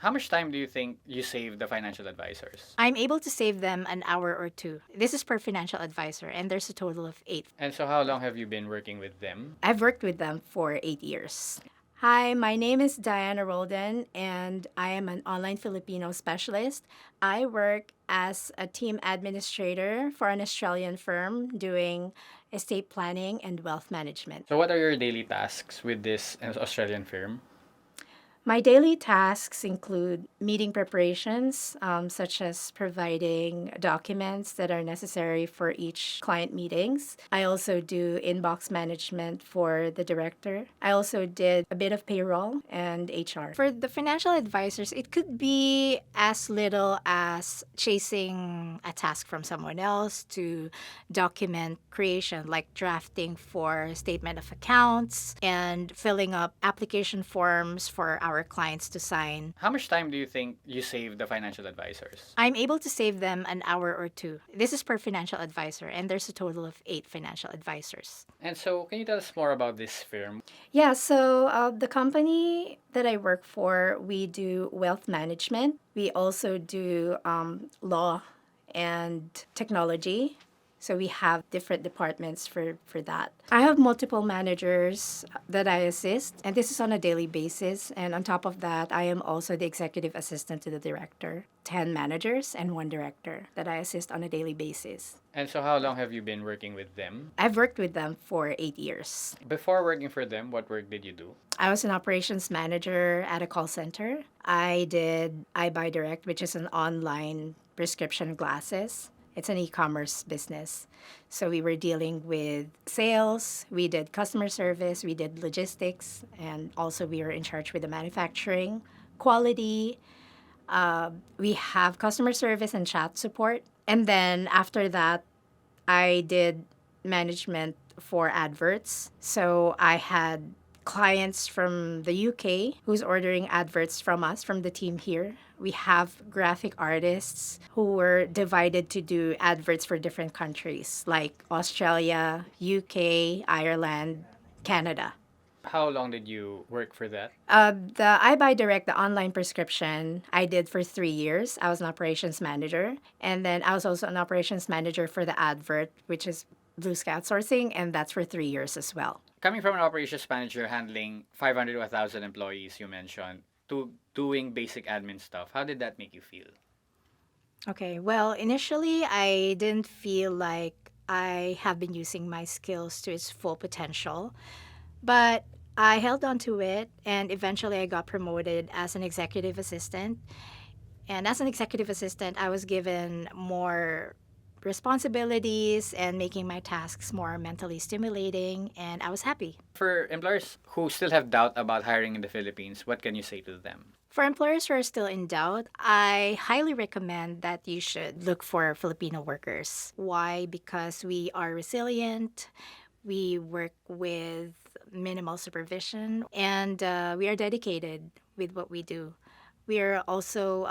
How much time do you think you save the financial advisors? I'm able to save them an hour or two. This is per financial advisor, and there's a total of 8. And so, how long have you been working with them? I've worked with them for 8 years. Hi, my name is Diana Roldan, and I am an online Filipino specialist. I work as a team administrator for an Australian firm doing estate planning and wealth management. So, what are your daily tasks with this Australian firm? My daily tasks include meeting preparations, such as providing documents that are necessary for each client meetings. I also do inbox management for the director. I also did a bit of payroll and HR. For the financial advisors, it could be as little as chasing a task from someone else to document creation, like drafting for statement of accounts and filling up application forms for our clients to sign. How much time do you think you save the financial advisors? I'm able to save them an hour or two. This is per financial advisor, and there's a total of 8 financial advisors. And so, can you tell us more about this firm? Yeah, so the company that I work for, we do wealth management. We also do law and technology. So we have different departments for that. I have multiple managers that I assist, and this is on a daily basis. And on top of that, I am also the executive assistant to the director. 10 managers and 1 director that I assist on a daily basis. And so, how long have you been working with them? I've worked with them for 8 years. Before working for them, what work did you do? I was an operations manager at a call center. I did iBuyDirect, which is an online prescription glasses. It's an e-commerce business. So we were dealing with sales, we did customer service, we did logistics, and also we were in charge with the manufacturing, quality. We have customer service and chat support. And then after that, I did management for adverts. So I had clients from the UK who's ordering adverts from us, from the team here. We have graphic artists who were divided to do adverts for different countries like Australia, UK, Ireland, Canada. How long did you work for that? The iBuyDirect, the online prescription, I did for 3 years. I was an operations manager. And then I was also an operations manager for the advert, which is Blue Sky Outsourcing, and that's for 3 years as well. Coming from an operations manager handling 500 to 1,000 employees, you mentioned, to doing basic admin stuff, how did that make you feel? Okay, well, initially I didn't feel like I have been using my skills to its full potential, but I held on to it, and eventually I got promoted as an executive assistant. And as an executive assistant, I was given more responsibilities and making my tasks more mentally stimulating, and I was happy. For employers who still have doubt about hiring in the Philippines, what can you say to them? For employers who are still in doubt, I highly recommend that you should look for Filipino workers. Why? Because we are resilient, we work with minimal supervision, and we are dedicated with what we do. We are also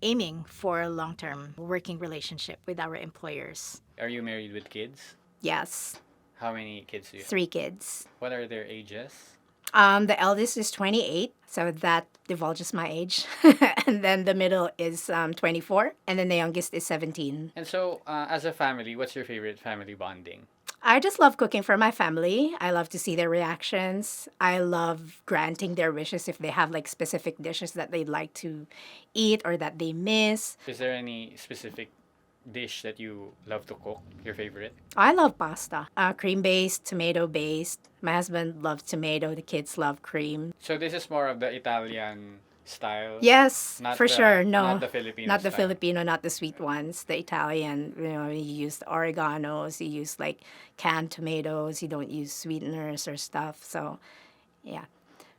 aiming for a long-term working relationship with our employers. Are you married with kids? Yes, How many kids do you have? 3 kids. What are their ages? The eldest is 28, so that divulges my age. And then the middle is 24, and then the youngest is 17. And so, as a family, what's your favorite family bonding? I just love cooking for my family. I love to see their reactions. I love granting their wishes if they have like specific dishes that they'd like to eat or that they miss. Is there any specific dish that you love to cook, your favorite? I love pasta. Cream-based, tomato-based. My husband loves tomato. The kids love cream. So this is more of the Italian style. Yes, Not for the- sure. No, not the Filipino not the style. Filipino, not the sweet ones. The Italian, you use oreganos, you use like canned tomatoes. You don't use sweeteners or stuff. So, yeah.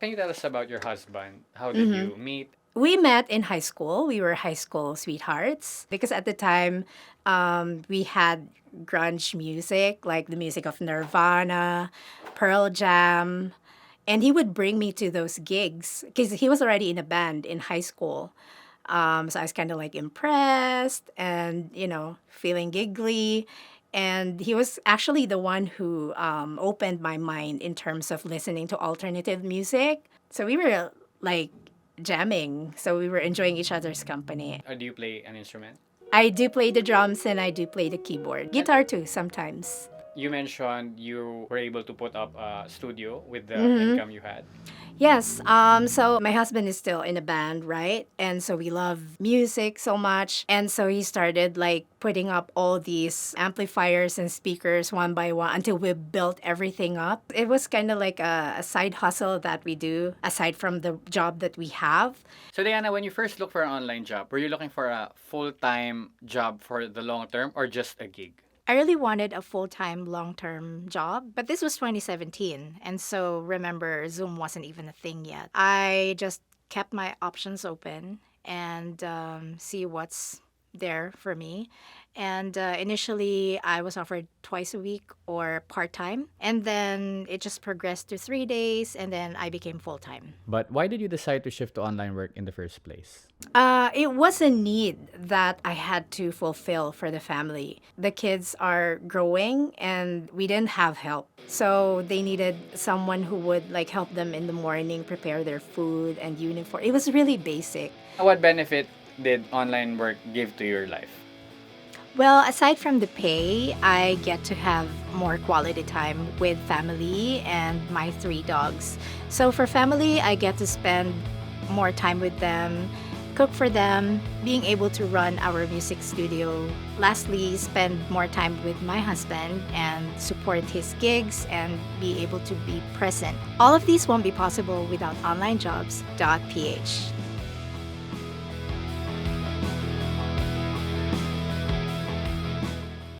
Can you tell us about your husband? How did you meet? We met in high school. We were high school sweethearts because at the time we had grunge music, like the music of Nirvana, Pearl Jam. And he would bring me to those gigs because he was already in a band in high school. So I was kind of like impressed and, feeling giggly. And he was actually the one who opened my mind in terms of listening to alternative music. So we were like jamming. So we were enjoying each other's company. Or do you play an instrument? I do play the drums and I do play the keyboard. Guitar too, sometimes. You mentioned you were able to put up a studio with the Mm-hmm. income you had. Yes. So my husband is still in a band, right? And so we love music so much. And so he started like putting up all these amplifiers and speakers one by one until we built everything up. It was kind of like a side hustle that we do aside from the job that we have. So Diana, when you first looked for an online job, were you looking for a full-time job for the long term or just a gig? I really wanted a full-time, long-term job, but this was 2017. And so remember, Zoom wasn't even a thing yet. I just kept my options open and see what's there for me. And initially, I was offered twice a week or part-time. And then it just progressed to 3 days, and then I became full-time. But why did you decide to shift to online work in the first place? It was a need that I had to fulfill for the family. The kids are growing and we didn't have help. So they needed someone who would like help them in the morning, prepare their food and uniform. It was really basic. What benefit did online work give to your life? Well, aside from the pay, I get to have more quality time with family and my 3 dogs. So for family, I get to spend more time with them, cook for them, being able to run our music studio. Lastly, spend more time with my husband and support his gigs and be able to be present. All of these won't be possible without Onlinejobs.ph.